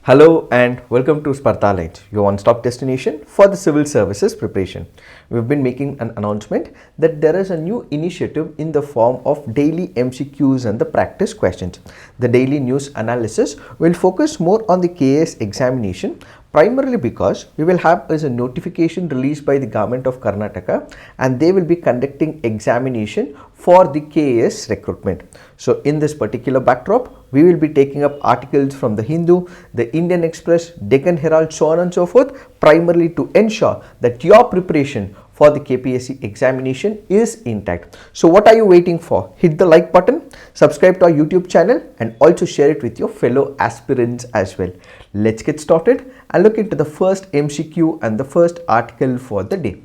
Hello and welcome to Spardha Lines, your one-stop destination for the civil services preparation. We've been making an announcement that there is a new initiative in the form of daily MCQs and the practice questions. The daily news analysis will focus more on the KAS examination, primarily because we will have a notification released by the government of Karnataka and they will be conducting examination for the KAS recruitment. So in this particular backdrop, we will be taking up articles from the Hindu, the Indian Express, Deccan Herald, so on and so forth, primarily to ensure that your preparation for the KPSC examination is intact. So what are you waiting for? Hit the like button, subscribe to our YouTube channel and also share it with your fellow aspirants as well. Let's get started and look into the first MCQ and the first article for the day.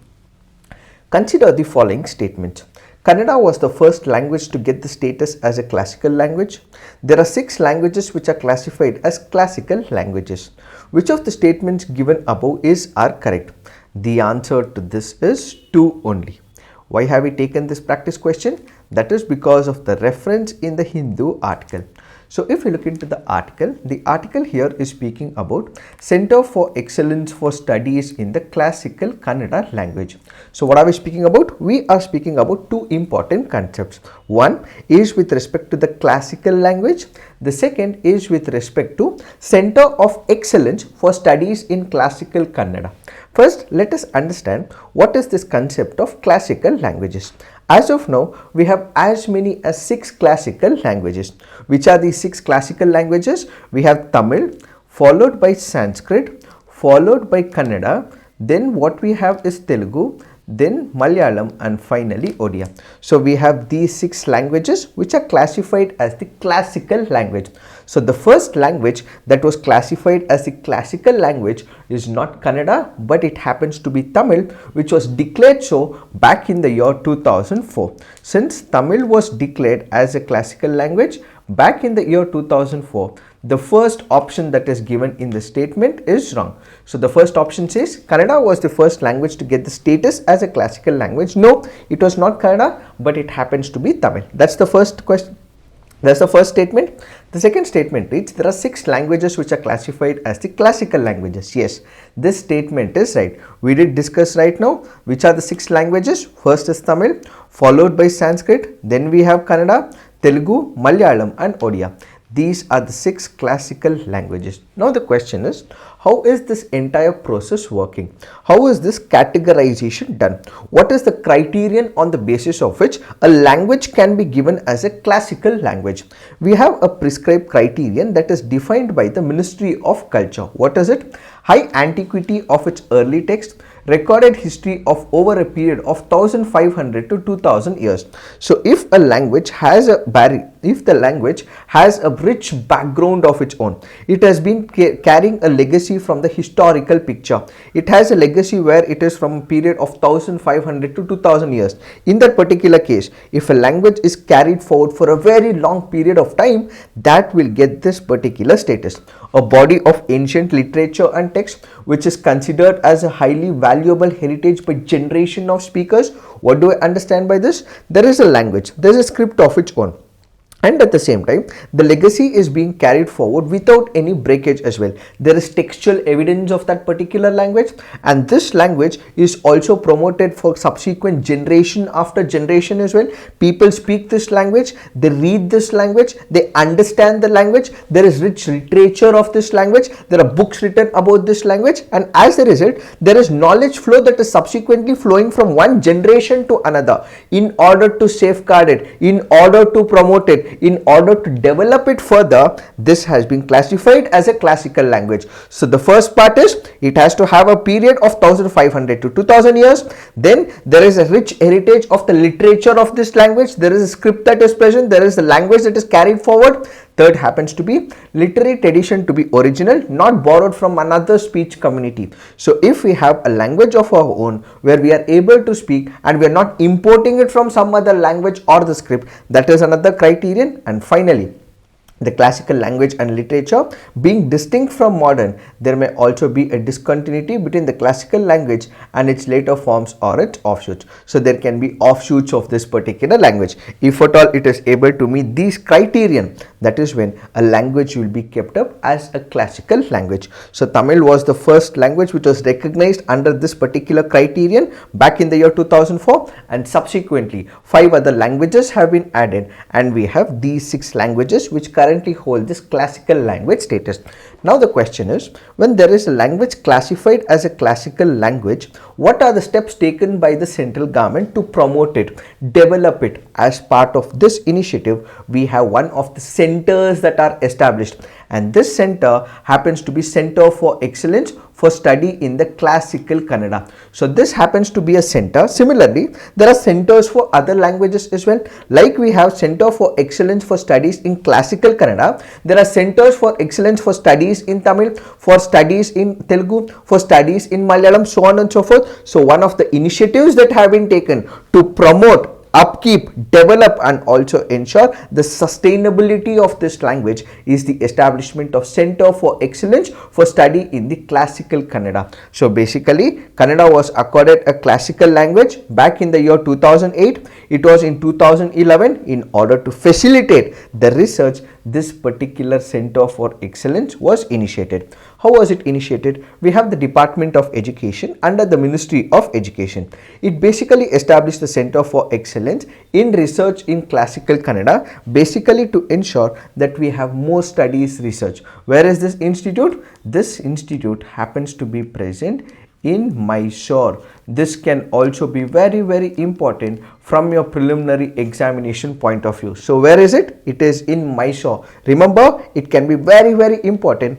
Consider the following statements. Kannada was the first language to get the status as a classical language. There are 6 languages which are classified as classical languages. Which of the statements given above are correct? The answer to this is 2 only. Why have we taken this practice question? That is because of the reference in the Hindu article. So if you look into the article here is speaking about Center for Excellence for Studies in the Classical Kannada Language. So what are we speaking about? We are speaking about 2 important concepts. One is with respect to the classical language. The second is with respect to Center of Excellence for Studies in Classical Kannada. First, let us understand what is this concept of classical languages. As of now, we have as many as 6 classical languages. Which are these 6 classical languages? We have Tamil, followed by Sanskrit, followed by Kannada, then what we have is Telugu, then Malayalam and finally Odia. So we have these 6 languages which are classified as the classical language. So the first language that was classified as the classical language is not Kannada, but it happens to be Tamil, which was declared so back in the year 2004. Since Tamil was declared as a classical language back in the year 2004, the first option that is given in the statement is wrong. So the first option says Kannada was the first language to get the status as a classical language. No, it was not Kannada, but it happens to be Tamil. That's the first question. That's the first statement. The second statement reads, there are 6 languages which are classified as the classical languages. Yes, this statement is right. We did discuss right now which are the 6 languages. First is Tamil, followed by Sanskrit, then we have Kannada, Telugu, Malayalam and Odia. These are the 6 classical languages. Now the question is, how is this entire process working? How is this categorization done? What is the criterion on the basis of which a language can be given as a classical language? We have a prescribed criterion that is defined by the Ministry of Culture. What is it? High antiquity of its early text, recorded history of over a period of 1500 to 2000 years. So if a language has if the language has a rich background of its own, it has been carrying a legacy from the historical picture. It has a legacy where it is from a period of 1500 to 2000 years. In that particular case, if a language is carried forward for a very long period of time, that will get this particular status. A body of ancient literature and text which is considered as a highly valuable heritage by generation of speakers. What do I understand by this? There is a language, there is a script of its own. And at the same time, the legacy is being carried forward without any breakage as well. There is textual evidence of that particular language, and this language is also promoted for subsequent generation after generation as well. People speak this language, they read this language, they understand the language. There is rich literature of this language. There are books written about this language, and as a result, there is knowledge flow that is subsequently flowing from one generation to another. In order to safeguard it, in order to promote it, in order to develop it further, this has been classified as a classical language. So the first part is it has to have a period of 1500 to 2000 years. Then there is a rich heritage of the literature of this language. There is a script that is present. There is a language that is carried forward. Third happens to be literary tradition to be original, not borrowed from another speech community. So if we have a language of our own where we are able to speak and we are not importing it from some other language or the script, that is another criterion. And finally, the classical language and literature being distinct from modern, there may also be a discontinuity between the classical language and its later forms or its offshoots. So there can be offshoots of this particular language. If at all it is able to meet these criterion, that is when a language will be kept up as a classical language. So Tamil was the first language which was recognized under this particular criterion back in the year 2004, and subsequently 5 other languages have been added, and we have these 6 languages which currently hold this classical language status. Now the question is, when there is a language classified as a classical language, what are the steps taken by the central government to promote it, develop it? As part of this initiative, we have one of the centers that are established, and this center happens to be Center for Excellence for Study in the Classical Kannada. So this happens to be a center. Similarly, there are centers for other languages as well. Like we have Center for Excellence for Studies in Classical Kannada, there are centers for excellence for studies in Tamil, for studies in Telugu, for studies in Malayalam, so on and so forth. So one of the initiatives that have been taken to promote, upkeep, develop and also ensure the sustainability of this language is the establishment of Center for Excellence for Study in the Classical Kannada. So basically, Kannada was accorded a classical language back in the year 2008. It was in 2011. In order to facilitate the research, this particular Center for Excellence was initiated. How was it initiated? We have the Department of Education under the Ministry of Education. It basically established the Center for Excellence in research in classical Kannada, basically to ensure that we have more studies research. Where is this institute? This institute happens to be present in Mysuru. This can also be very important from your preliminary examination point of view. So where is it? It is in Mysuru. Remember, it can be very important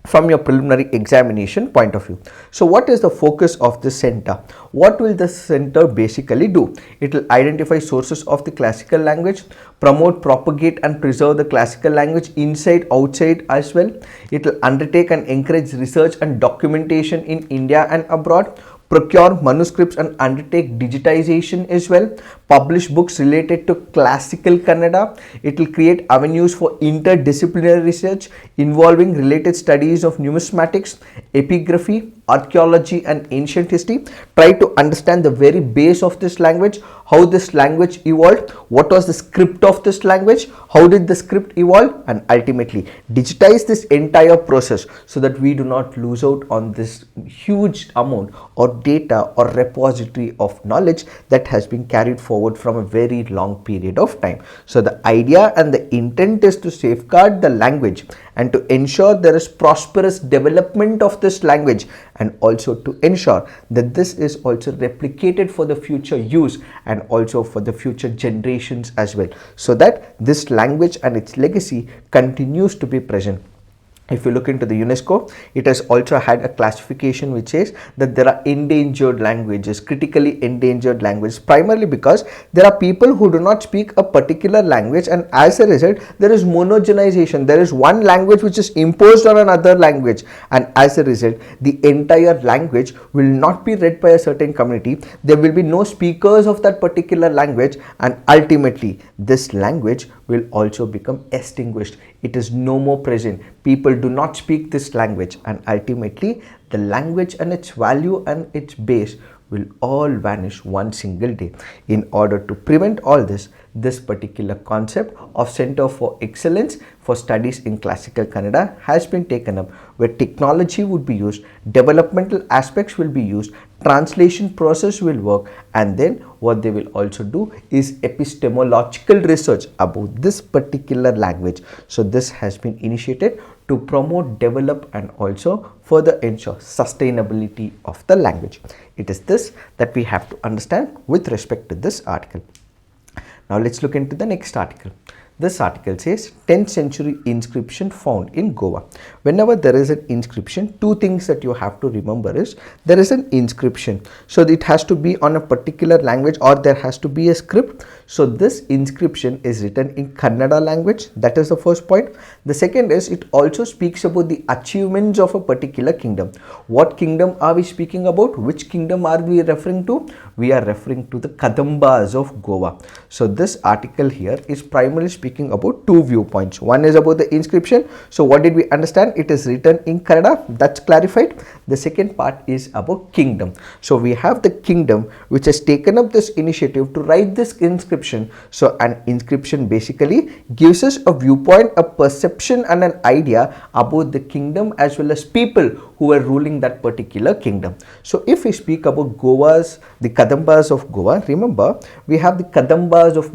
from your preliminary examination point of view. So what is the focus of this center? What will the center basically do? It will identify sources of the classical language, promote, propagate and preserve the classical language inside, outside as well. It will undertake and encourage research and documentation in India and abroad, procure manuscripts and undertake digitization as well, publish books related to classical Kannada. It will create avenues for interdisciplinary research involving related studies of numismatics, epigraphy, archaeology and ancient history. Try to understand the very base of this language, how this language evolved, what was the script of this language, how did the script evolve, and ultimately digitize this entire process so that we do not lose out on this huge amount or data or repository of knowledge that has been carried forward from a very long period of time. So the idea and the intent is to safeguard the language and to ensure there is prosperous development of this language, and also to ensure that this is also replicated for the future use and also for the future generations as well, so that this language and its legacy continues to be present. If you look into the UNESCO, it has also had a classification which says that there are endangered languages, critically endangered languages, primarily because there are people who do not speak a particular language, and as a result there is monogenization. There is one language which is imposed on another language, and as a result the entire language will not be read by a certain community. There will be no speakers of that particular language, and ultimately this language will also become extinguished. It is no more present. People do not speak this language, and ultimately the language and its value and its base will all vanish one single day. In order to prevent all this, this particular concept of Center for Excellence for Studies in Classical Kannada has been taken up, where technology would be used, developmental aspects will be used, translation process will work, and then what they will also do is epistemological research about this particular language. So this has been initiated to promote, develop and also further ensure sustainability of the language. It is this that we have to understand with respect to this article. Now let's look into the next article. This article says 10th century inscription found in Goa. Whenever there is an inscription, two things that you have to remember is there is an inscription. So it has to be on a particular language, or there has to be a script. So this inscription is written in Kannada language. That is the first point. The second is it also speaks about the achievements of a particular kingdom. What kingdom are we speaking about? Which kingdom are we referring to? We are referring to the Kadambas of Goa. So this article here is primarily speaking about two viewpoints. One is about the inscription. So what did we understand? It is written in Kannada. That's clarified. The second part is about kingdom. So we have the kingdom which has taken up this initiative to write this inscription. So an inscription basically gives us a viewpoint, a perception and an idea about the kingdom as well as people who were ruling that particular kingdom. So if we speak about the Kadambas of Goa, remember we have the Kadambas of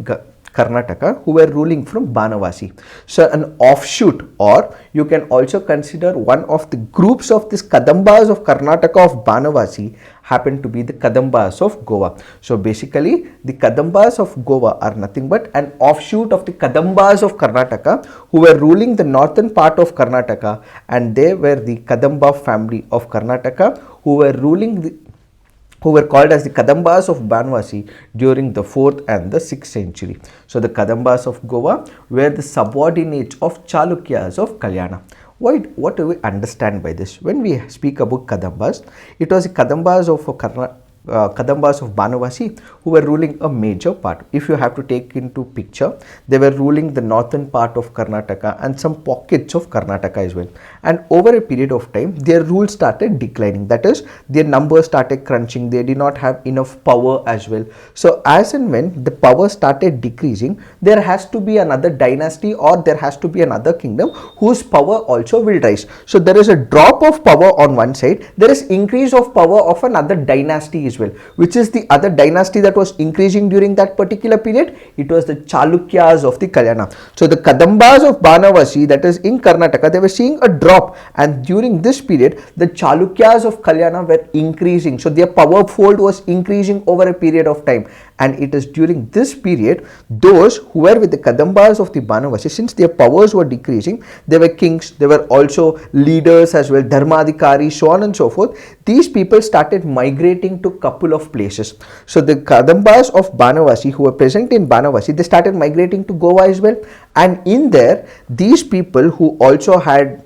Karnataka who were ruling from Banavasi. So an offshoot, or you can also consider one of the groups of this Kadambas of Karnataka of Banavasi happen to be the Kadambas of Goa. So basically the Kadambas of Goa are nothing but an offshoot of the Kadambas of Karnataka who were ruling the northern part of Karnataka, and they were the Kadamba family of Karnataka who were called as the Kadambas of Banavasi during the 4th and the 6th century. So the Kadambas of Goa were the subordinates of Chalukyas of Kalyana. What do we understand by this? When we speak about Kadambas, it was the Kadambas of Banavasi who were ruling a major part. If you have to take into picture, they were ruling the northern part of Karnataka and some pockets of Karnataka as well. And over a period of time, their rule started declining. That is, their numbers started crunching. They did not have enough power as well. So as and when the power started decreasing, there has to be another dynasty or there has to be another kingdom whose power also will rise. So there is a drop of power on one side. There is increase of power of another dynasty as well. Which is the other dynasty that was increasing during that particular period? It was the Chalukyas of the Kalyana. So the Kadambas of Banavasi, that is in Karnataka, they were seeing a drop, and during this period the Chalukyas of Kalyana were increasing. So their power fold was increasing over a period of time, and it is during this period those who were with the Kadambas of the Banavasi, since their powers were decreasing, they were kings, they were also leaders as well, Dharmadhikari, so on and so forth. These people started migrating to couple of places. So the Kadambas of Banavasi who were present in Banavasi, they started migrating to Goa as well, and in there these people who also had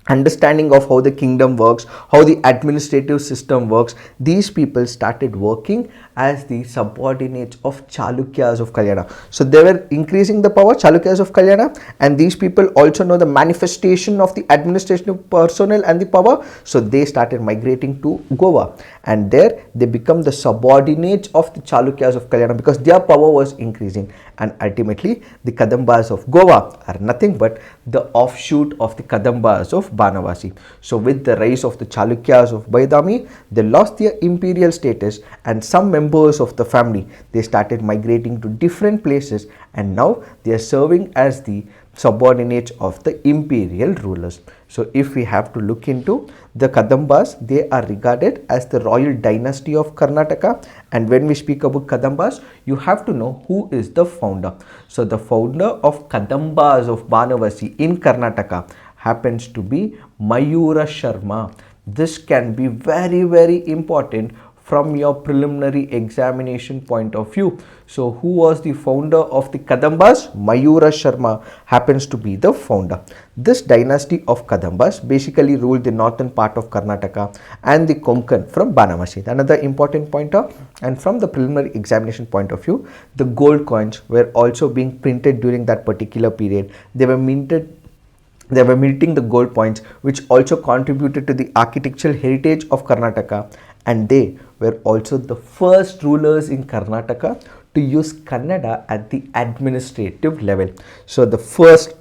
understanding of how the kingdom works, how the administrative system works, these people started working as the subordinates of Chalukyas of Kalyana. So they were increasing the power, Chalukyas of Kalyana, and these people also know the manifestation of the administrative personnel and the power. So they started migrating to Goa, and there they become the subordinates of the Chalukyas of Kalyana because their power was increasing. And ultimately the Kadambas of Goa are nothing but the offshoot of the Kadambas of Banavasi. So with the rise of the Chalukyas of Baidami, they lost their imperial status, and some members of the family, they started migrating to different places, and now they are serving as the subordinates of the imperial rulers. So if we have to look into the Kadambas, they are regarded as the royal dynasty of Karnataka, and when we speak about Kadambas, you have to know who is the founder. So the founder of Kadambas of Banavasi in Karnataka happens to be Mayura Sharma. This can be very, very important from your preliminary examination point of view. So who was the founder of the Kadambas? Mayura Sharma happens to be the founder. This dynasty of Kadambas basically ruled the northern part of Karnataka and the Konkan from Banavasi. Another important pointer, and from the preliminary examination point of view, the gold coins were also being printed during that particular period. They were minting the gold coins, which also contributed to the architectural heritage of Karnataka, and they were also the first rulers in Karnataka to use Kannada at the administrative level. So the first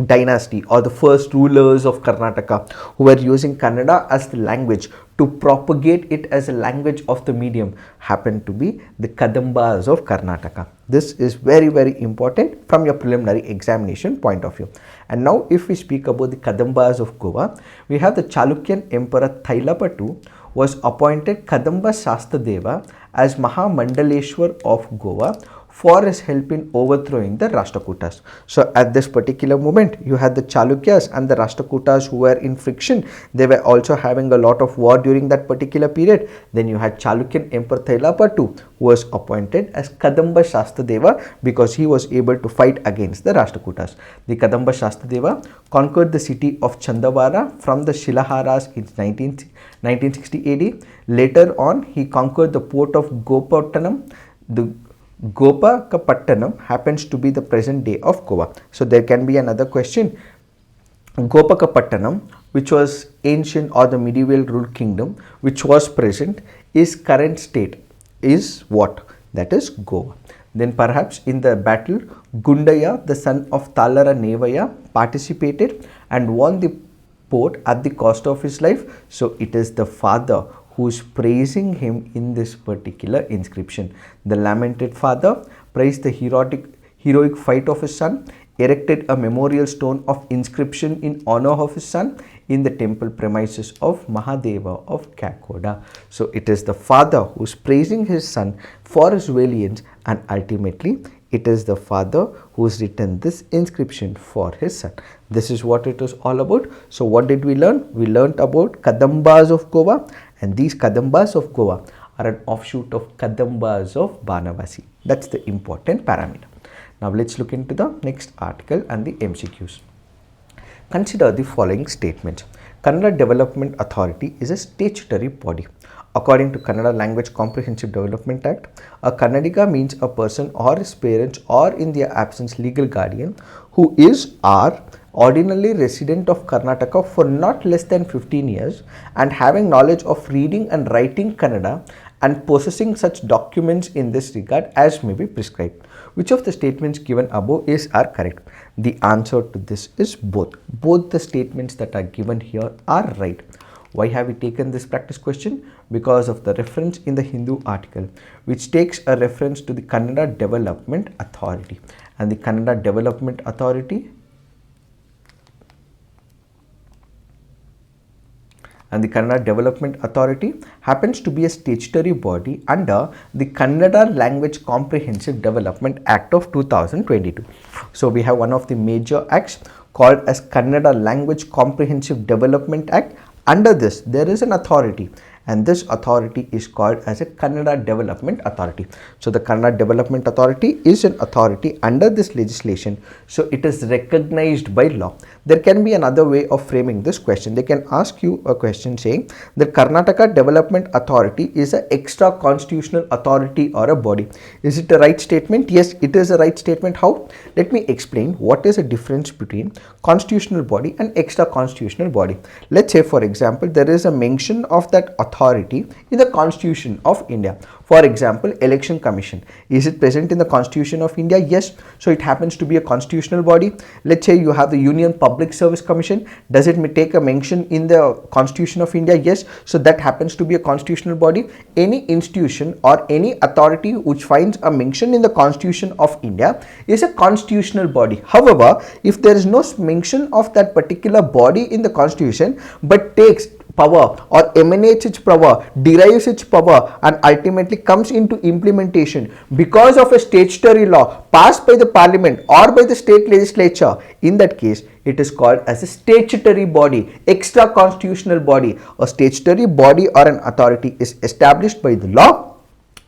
dynasty or the first rulers of Karnataka who were using Kannada as the language to propagate it as a language of the medium happened to be the Kadambas of Karnataka. This is very, very important from your preliminary examination point of view. And now if we speak about the Kadambas of Goa, we have the Chalukyan Emperor Thailapattu was appointed Kadamba Shastadeva as Mahamandaleshwar of Goa for his help in overthrowing the Rashtrakutas. So at this particular moment, you had the Chalukyas and the Rashtrakutas who were in friction. They were also having a lot of war during that particular period. Then you had Chalukyan Emperor Thailapattu who was appointed as Kadamba Shastadeva because he was able to fight against the Rashtrakutas. The Kadamba Shastadeva conquered the city of Chandavara from the Shilaharas in 1960 AD. Later on, he conquered the port of Gopattanam, Gopakapattanam happens to be the present day of Goa. So there can be another question. Gopakapattanam, which was ancient or the medieval ruled kingdom, which was present, is current state is what? That is Goa. Then perhaps in the battle, Gundaya, the son of Talara Nevaya, participated and won the port at the cost of his life. So it is the father who is praising him in this particular inscription. The lamented father praised the heroic fight of his son, erected a memorial stone of inscription in honor of his son in the temple premises of Mahadeva of Kakoda. So it is the father who is praising his son for his valiance, and ultimately it is the father who has written this inscription for his son. This is what it is all about. So what did we learn? We learnt about Kadambas of Goa, and these Kadambas of Goa are an offshoot of Kadambas of Banavasi. That's the important parameter. Now let's look into the next article and the MCQs. Consider the following statements. Kannada Development Authority is a statutory body. According to Kannada Language Comprehensive Development Act, a Kannadiga means a person or his parents or in their absence legal guardian who is or ordinarily resident of Karnataka for not less than 15 years and having knowledge of reading and writing Kannada and possessing such documents in this regard as may be prescribed. Which of the statements given above are correct? The answer to this is both. Both the statements that are given here are right. Why have we taken this practice question? Because of the reference in the Hindu article, which takes a reference to the Kannada Development Authority. And the Kannada Development Authority happens to be a statutory body under the Kannada Language Comprehensive Development Act of 2022. So we have one of the major acts called as Kannada Language Comprehensive Development Act. Under this, there is an authority, and this authority is called as a Kannada Development Authority. So the Kannada Development Authority is an authority under this legislation, so it is recognized by law. There can be another way of framing this question. They can ask you a question saying that Karnataka Development Authority is an extra constitutional authority or a body. Is it a right statement? Yes, it is a right statement. How? Let me explain what is the difference between constitutional body and extra constitutional body. Let's say, for example, there is a mention of that authority in the Constitution of India. For example, Election Commission. Is it present in the Constitution of India? Yes. So it happens to be a constitutional body. Let's say you have the Union Public Service Commission. Does it take a mention in the Constitution of India? Yes. So that happens to be a constitutional body. Any institution or any authority which finds a mention in the Constitution of India is a constitutional body. However, if there is no mention of that particular body in the Constitution but takes power or emanates its power, derives its power, and ultimately comes into implementation because of a statutory law passed by the parliament or by the state legislature, in that case it is called as a statutory body, extra constitutional body. A statutory body or an authority is established by the law,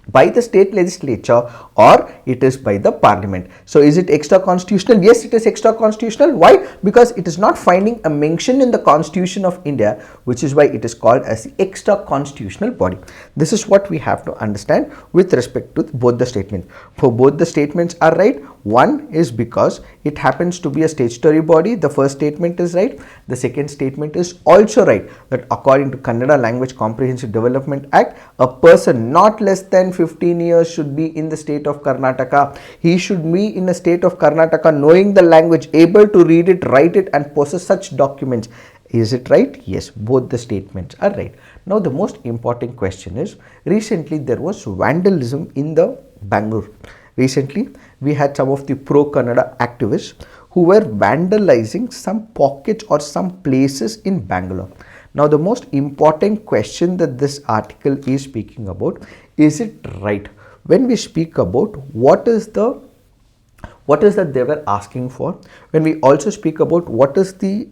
by the state legislature, or it is by the parliament. So is it extra constitutional? Yes, it is extra constitutional. Why? Because it is not finding a mention in the Constitution of India, which is why it is called as the extra constitutional body. This is what we have to understand with respect to both the statements. For both the statements are right. One is because it happens to be a statutory body. The first statement is right. The second statement is also right, that according to Kannada Language Comprehensive Development Act, a person not less than 15 years should be in the state of Karnataka. He should be in a state of Karnataka knowing the language, able to read it, write it, and possess such documents. Is it right? Yes, both the statements are right. Now the most important question is, recently there was vandalism in the Bengaluru. Recently, we had some of the pro-Kannada activists who were vandalizing some pockets or some places in Bangalore. Now, the most important question that this article is speaking about, is it right? When we speak about what is that they were asking for, when we also speak about what is the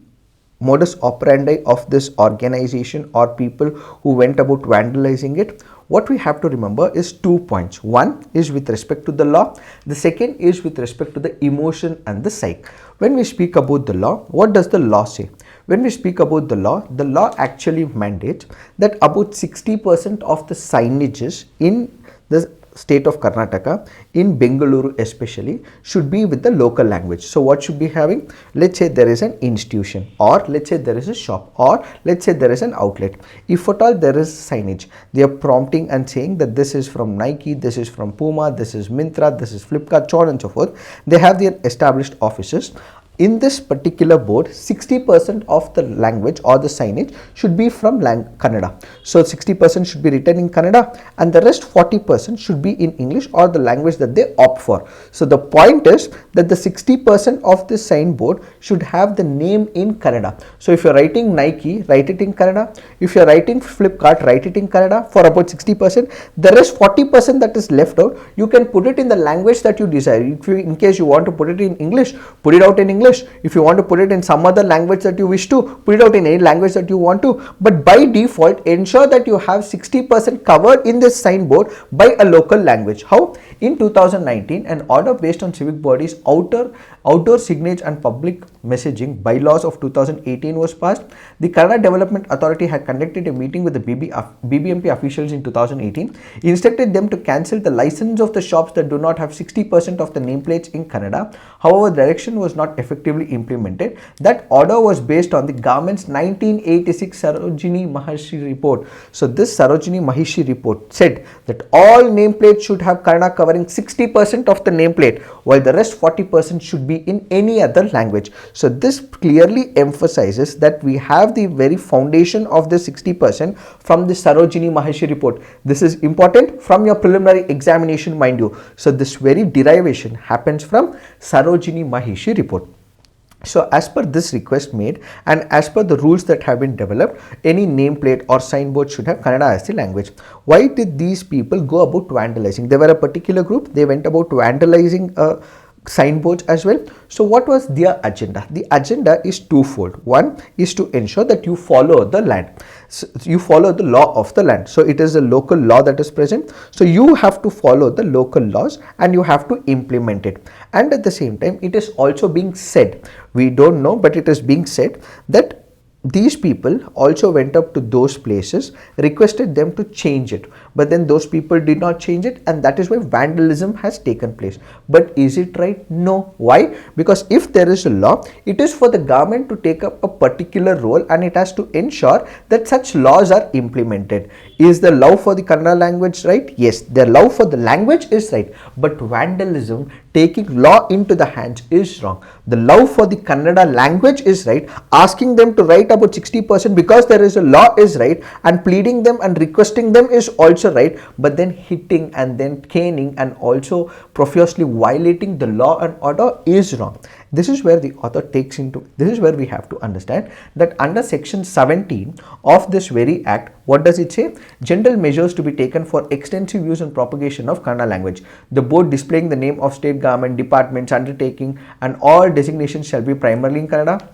modus operandi of this organization or people who went about vandalizing it, what we have to remember is 2 points. One is with respect to the law. The second is with respect to the emotion and the psyche. When we speak about the law, what does the law say? When we speak about the law actually mandates that about 60% of the signages in the state of Karnataka, in Bengaluru especially, should be with the local language. So what should be having? Let's say there is an institution, or let's say there is a shop, or let's say there is an outlet. If at all there is signage, they are prompting and saying that this is from Nike, this is from Puma, this is Myntra, this is Flipkart, so on and so forth. They have their established offices. In this particular board, 60% of the language or the signage should be from Kannada. So 60% should be written in Kannada, and the rest 40% should be in English or the language that they opt for. So the point is that the 60% of this signboard should have the name in Kannada. So if you are writing Nike, write it in Kannada. If you are writing Flipkart, write it in Kannada for about 60%. The rest 40% that is left out, you can put it in the language that you desire. If you, in case you want to put it in English, put it out in English. If you want to put it in some other language that you wish to, put it out in any language that you want to. But by default, ensure that you have 60% covered in this signboard by a local language. How? In 2019, an order based on civic bodies outdoor signage and public messaging bylaws of 2018 was passed. The Kannada Development Authority had conducted a meeting with the BBMP officials in 2018, instructed them to cancel the license of the shops that do not have 60% of the nameplates in Kannada. However, the direction was not effectively implemented. That order was based on the government's 1986 Sarojini Mahishi report. So this Sarojini Mahishi report said that all nameplates should have Kannada covering 60% of the nameplate, while the rest 40% should be in any other language. So this clearly emphasizes that we have the very foundation of the 60% from the Sarojini Mahishi report. This is important from your preliminary examination, mind you. So this very derivation happens from Sarojini Mahishi report. So as per this request made and as per the rules that have been developed, any nameplate or signboard should have Kannada as the language. Why did these people go about vandalizing? They were a particular group, they went about vandalizing signboards as well. So what was their agenda? The agenda is twofold. One is to ensure that you follow the land. So you follow the law of the land. So it is a local law that is present. So you have to follow the local laws and you have to implement it. And at the same time, it is also being said, we don't know, but it is being said that these people also went up to those places, requested them to change it, but then those people did not change it, and that is why vandalism has taken place. But is it right? No. Why? Because if there is a law, it is for the government to take up a particular role and it has to ensure that such laws are implemented. Is the love for the Kannada language right? Yes, the love for the language is right, but vandalism, taking law into the hands, is wrong. The love for the Kannada language is right, asking them to write about 60% because there is a law is right, and pleading them and requesting them is also right, but then hitting and then caning and also profusely violating the law and order is wrong. This is where the author takes into, this is where we have to understand that under section 17 of this very act, what does it say? General measures to be taken for extensive use and propagation of Kannada language. The board displaying the name of state government, departments, undertaking and all designations shall be primarily in Kannada.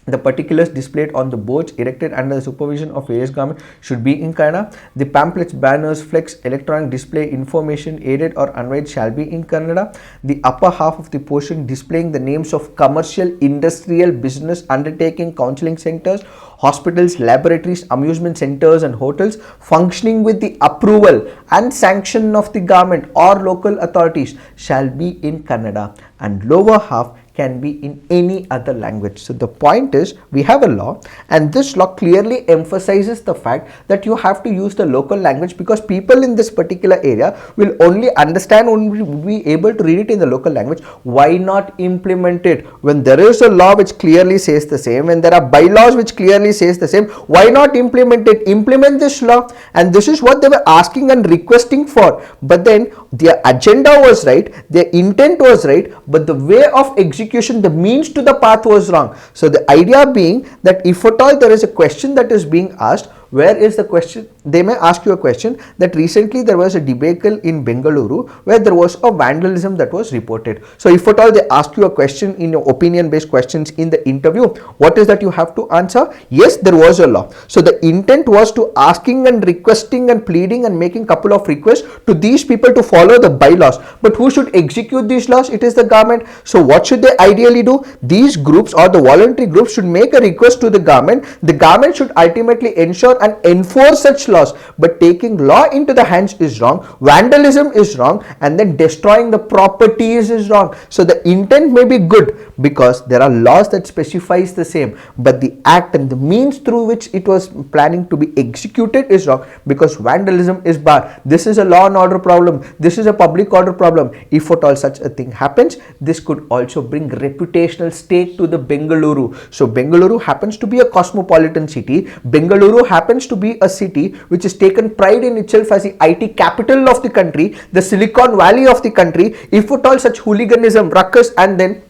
The particulars displayed on the boards erected under the supervision of various governments should be in Kannada. The pamphlets, banners, flex, electronic display, information aided or unveiled shall be in Kannada. The upper half of the portion displaying the names of commercial, industrial, business, undertaking, counseling centers, hospitals, laboratories, amusement centers and hotels functioning with the approval and sanction of the government or local authorities shall be in Kannada, and lower half can be in any other language. So the point is, we have a law and this law clearly emphasizes the fact that you have to use the local language, because people in this particular area will only understand, only be able to read it in the local language. Why not implement it? When there is a law which clearly says the same, when there are bylaws which clearly says the same, why not implement it? Implement this law. And this is what they were asking and requesting for. But then their agenda was right, their intent was right, but the way of execution, the means to the path was wrong. So the idea being that if at all there is a question that is being asked, where is the question? They may ask you a question that recently there was a debacle in Bengaluru where there was a vandalism that was reported. So if at all they ask you a question in your opinion based questions in the interview, what is that you have to answer? Yes, there was a law. So the intent was to asking and requesting and pleading and making couple of requests to these people to follow the bylaws. But who should execute these laws? It is the government. So what should they ideally do? These groups or the voluntary groups should make a request to the government. The government should ultimately ensure down and enforce such laws, but taking law into the hands is wrong, vandalism is wrong, and then destroying the properties is wrong. So the intent may be good because there are laws that specifies the same, but the act and the means through which it was planning to be executed is wrong, because vandalism is barred. This is a law and order problem, this is a public order problem. If at all such a thing happens, this could also bring reputational stake to the Bengaluru. So Bengaluru happens to be a cosmopolitan city. Bengaluru happens to be a city which has taken pride in itself as the IT capital of the country, the Silicon Valley of the country. If at all such hooliganism, ruckus, and then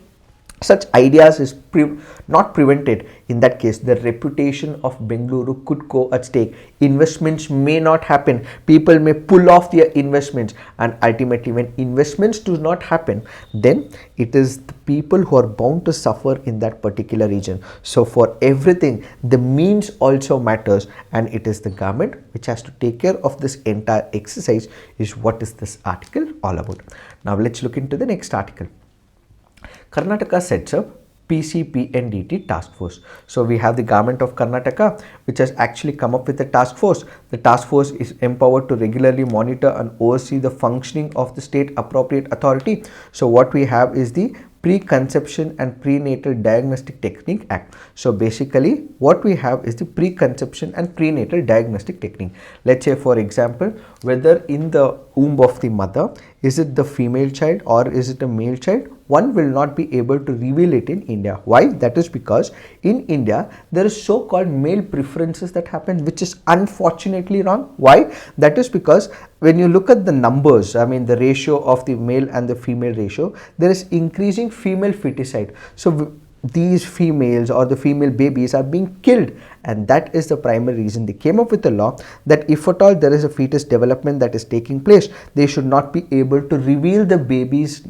such ideas is not prevented, in that case the reputation of Bengaluru could go at stake. Investments may not happen, people may pull off their investments, and ultimately when investments do not happen, then it is the people who are bound to suffer in that particular region. So for everything, the means also matters, and it is the government which has to take care of this entire exercise, is what is this article all about. Now let's look into the next article. Karnataka sets up PCPNDT task force. So we have the government of Karnataka which has actually come up with a task force. The task force is empowered to regularly monitor and oversee the functioning of the state appropriate authority. So what we have is the Preconception and Prenatal Diagnostic Technique Act. So basically what we have is the preconception and prenatal diagnostic technique. Let's say for example, whether in the womb of the mother, is it the female child or is it a male child, one will not be able to reveal it in India. Why? That is because in India there is so-called male preferences that happen, which is unfortunately wrong. Why? That is because when you look at the numbers, I mean the ratio of the male and the female ratio, there is increasing female feticide. So these females or the female babies are being killed, and that is the primary reason they came up with a law that if at all there is a fetus development that is taking place, they should not be able to reveal the baby's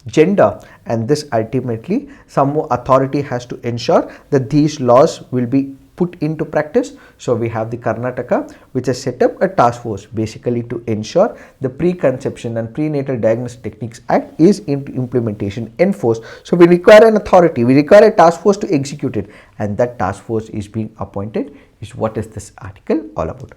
gender, and this ultimately some authority has to ensure that these laws will be put into practice. So we have the Karnataka which has set up a task force basically to ensure the Preconception and Prenatal Diagnostic Techniques Act is into implementation, enforced. So we require an authority, we require a task force to execute it, and that task force is being appointed, is what is this article all about.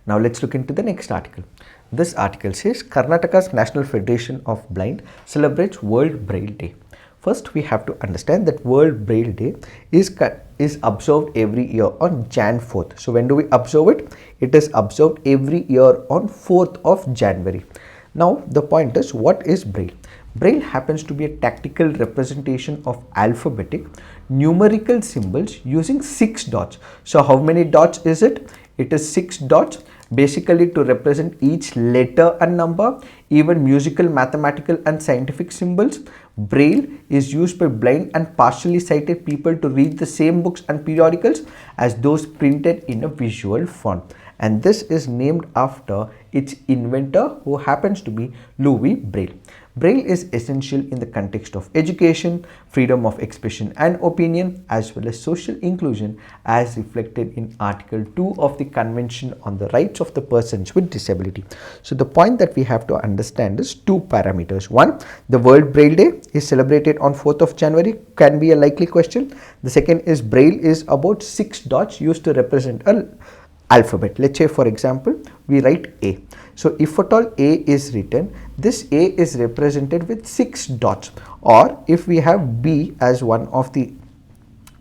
Now let's look into the next article. This article says Karnataka's National Federation of Blind celebrates World Braille Day. First, we have to understand that World Braille Day is observed every year on Jan 4th. So when do we observe it? It is observed every year on 4th of January. Now the point is, what is Braille? Braille happens to be a tactical representation of alphabetic numerical symbols using 6 dots. So how many dots is it? It is 6 dots, basically to represent each letter and number, even musical, mathematical and scientific symbols. Braille is used by blind and partially sighted people to read the same books and periodicals as those printed in a visual font, and this is named after its inventor, who happens to be Louis Braille. Braille is essential in the context of education, freedom of expression and opinion, as well as social inclusion, as reflected in Article 2 of the Convention on the Rights of the Persons with Disability. So the point that we have to understand is two parameters. One, the World Braille Day is celebrated on 4th of January, can be a likely question. The second is Braille is about 6 dots used to represent an alphabet. Let's say for example, we write A. So if at all A is written, this A is represented with 6 dots, or if we have B as one of the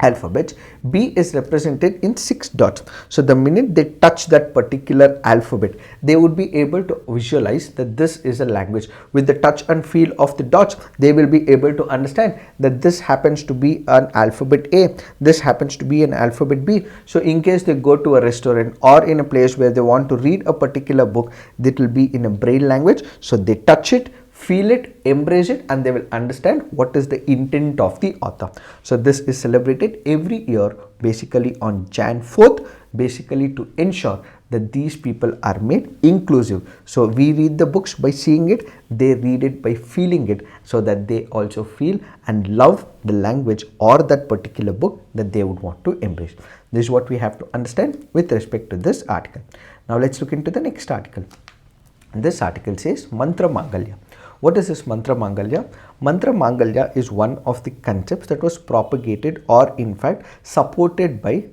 alphabets, B is represented in 6 dots. So the minute they touch that particular alphabet, they would be able to visualize that this is a language. With the touch and feel of the dots, they will be able to understand that this happens to be an alphabet A, this happens to be an alphabet B. So in case they go to a restaurant or in a place where they want to read a particular book, that will be in a Braille language. So they touch it, feel it, embrace it, and they will understand what is the intent of the author. So this is celebrated every year basically on Jan 4th, basically to ensure that these people are made inclusive. So we read the books by seeing it, they read it by feeling it, so that they also feel and love the language or that particular book that they would want to embrace. This is what we have to understand with respect to this article. Now let's look into the next article. This article says Mantra Mangalaya. What is this Mantra Mangalaya? Mantra Mangalaya is one of the concepts that was propagated or in fact supported by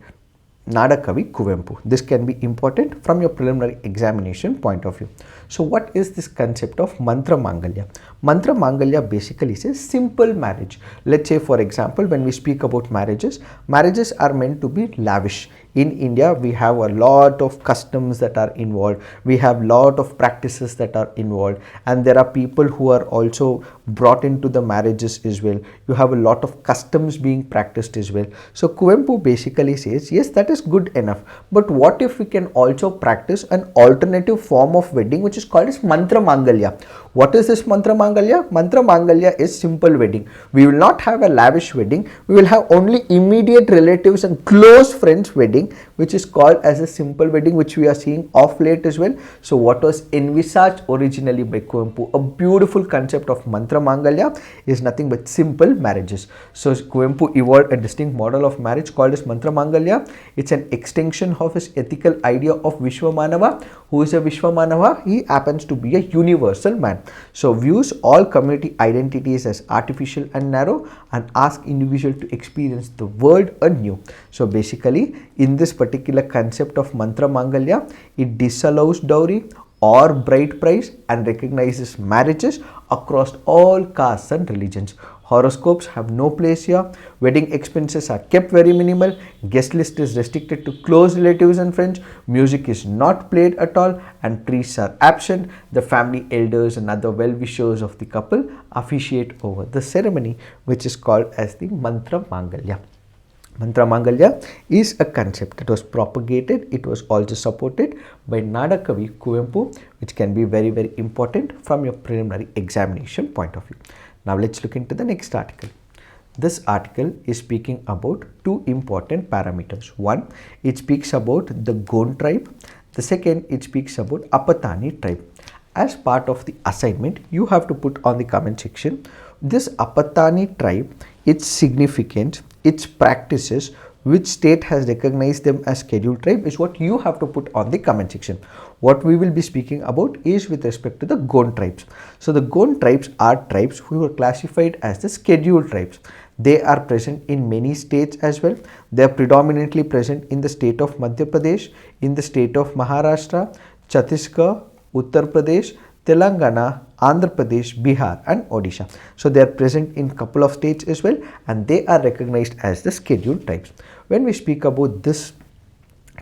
Nadakavi Kuvempu. This can be important from your preliminary examination point of view. So what is this concept of Mantra Mangalya? Mantra Mangalya basically says simple marriage. Let's say for example, when we speak about marriages, marriages are meant to be lavish. In India, we have a lot of customs that are involved. We have lot of practices that are involved, and there are people who are also brought into the marriages as well. You have a lot of customs being practiced as well. So Kuvempu basically says, yes, that is good enough, but what if we can also practice an alternative form of wedding which is called as Mantra Mangalya? What is this Mantra Mangalya? Mantra Mangalya is simple wedding. We will not have a lavish wedding. We will have only immediate relatives and close friends wedding, which is called as a simple wedding, which we are seeing off late as well. So what was envisaged originally by Kuvempu, a beautiful concept of Mantra Mangalya, is nothing but simple marriages. So Kuvempu evolved a distinct model of marriage called as Mantra Mangalya. It's an extension of his ethical idea of Vishwamanava. Who is a Vishwamanava? He happens to be a universal man. So views all community identities as artificial and narrow, and ask individual to experience the world anew. So basically, in this particular concept of Mantra Mangalya, it disallows dowry or bride price and recognizes marriages across all castes and religions. Horoscopes have no place here. Wedding expenses are kept very minimal. Guest list is restricted to close relatives and friends. Music is not played at all, and trees are absent. The family elders and other well-wishers of the couple officiate over the ceremony, which is called as the Mantra Mangalya. Mantra Mangalya is a concept that was propagated. It was also supported by Nadakavi Kuvempu, which can be very, very important from your preliminary examination point of view. Now let's look into the next article. This article is speaking about two important parameters. One, it speaks about the Gond tribe. The second, it speaks about Apatani tribe. As part of the assignment, you have to put on the comment section this Apatani tribe, its significance, its practices, which state has recognized them as scheduled tribe, is what you have to put on the comment section. What we will be speaking about is with respect to the Gond tribes. So the Gond tribes are tribes who were classified as the scheduled tribes. They are present in many states as well. They are predominantly present in the state of Madhya Pradesh, in the state of Maharashtra, Chhattisgarh, Uttar Pradesh, Telangana, Andhra Pradesh, Bihar and Odisha. So they are present in couple of states as well, and they are recognized as the scheduled tribes. When we speak about this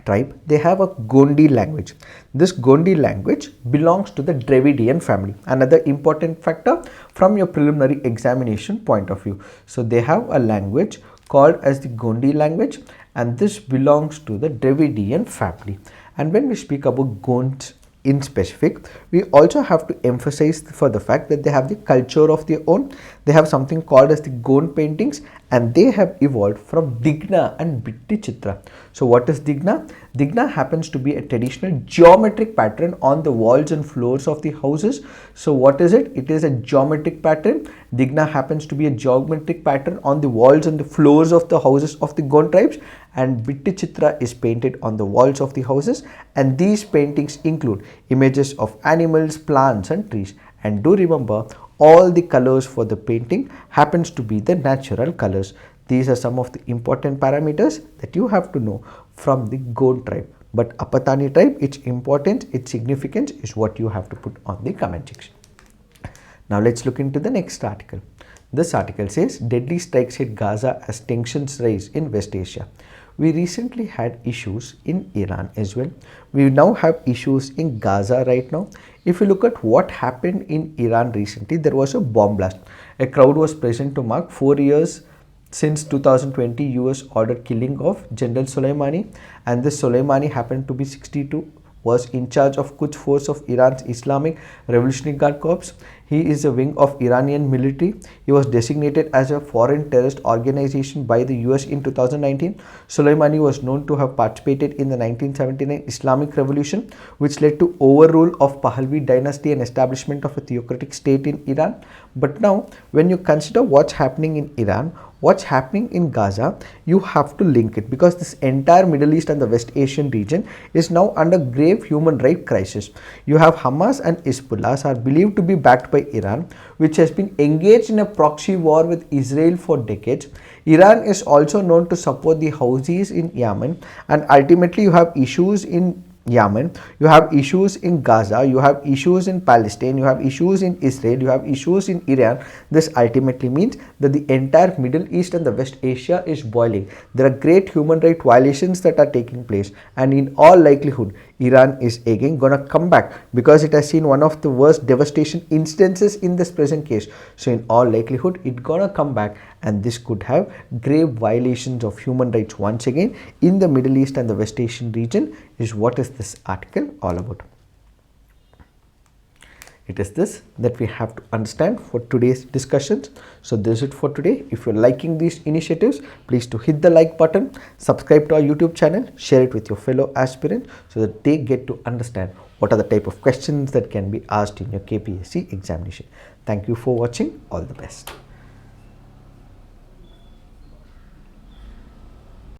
tribe, they have a Gondi language. This Gondi language belongs to the Dravidian family. Another important factor from your preliminary examination point of view. So they have a language called as the Gondi language, and this belongs to the Dravidian family. And when we speak about Gonds in specific, we also have to emphasize for the fact that they have the culture of their own. They have something called as the Gond paintings, and they have evolved from Digna and Bitti Chitra. So what is Digna? Digna happens to be a traditional geometric pattern on the walls and floors of the houses. So what is it? It is a geometric pattern. Digna happens to be a geometric pattern on the walls and the floors of the houses of the Gond tribes, and Bitti Chitra is painted on the walls of the houses, and these paintings include images of animals, plants and trees. And do remember, all the colors for the painting happens to be the natural colors. These are some of the important parameters that you have to know from the Gond tribe. But Apatani tribe, its importance, its significance is what you have to put on the comment section. Now let's look into the next article. This article says deadly strikes hit Gaza as tensions rise in West Asia. We recently had issues in Iran as well. We now have issues in Gaza right now. If you look at what happened in Iran recently, there was a bomb blast. A crowd was present to mark 4 years since 2020 US ordered killing of General Soleimani, and this Soleimani happened to be 62, was in charge of Quds Force of Iran's Islamic Revolutionary Guard Corps. He is a wing of Iranian military. He was designated as a foreign terrorist organization by the US in 2019. Soleimani was known to have participated in the 1979 Islamic Revolution, which led to overrule of Pahlavi dynasty and establishment of a theocratic state in Iran. But now, when you consider what's happening in Iran, what's happening in Gaza, you have to link it, because this entire Middle East and the West Asian region is now under grave human rights crisis. You have Hamas and Hezbollah are believed to be backed by by Iran, which has been engaged in a proxy war with Israel for decades. Iran is also known to support the Houthis in Yemen, and ultimately you have issues in Yemen, you have issues in Gaza, you have issues in Palestine, you have issues in Israel, you have issues in Iran. This ultimately means that the entire Middle East and the West Asia is boiling. There are great human rights violations that are taking place, and in all likelihood Iran is again gonna come back because it has seen one of the worst devastation instances in this present case. So in all likelihood it's gonna come back, and this could have grave violations of human rights once again in the Middle East and the West Asian region, is what is this article all about. It is this that we have to understand for today's discussions. So this is it for today. If you're liking these initiatives, please to hit the like button, subscribe to our YouTube channel, share it with your fellow aspirants so that they get to understand what are the type of questions that can be asked in your KPSC examination. Thank you for watching. All the best.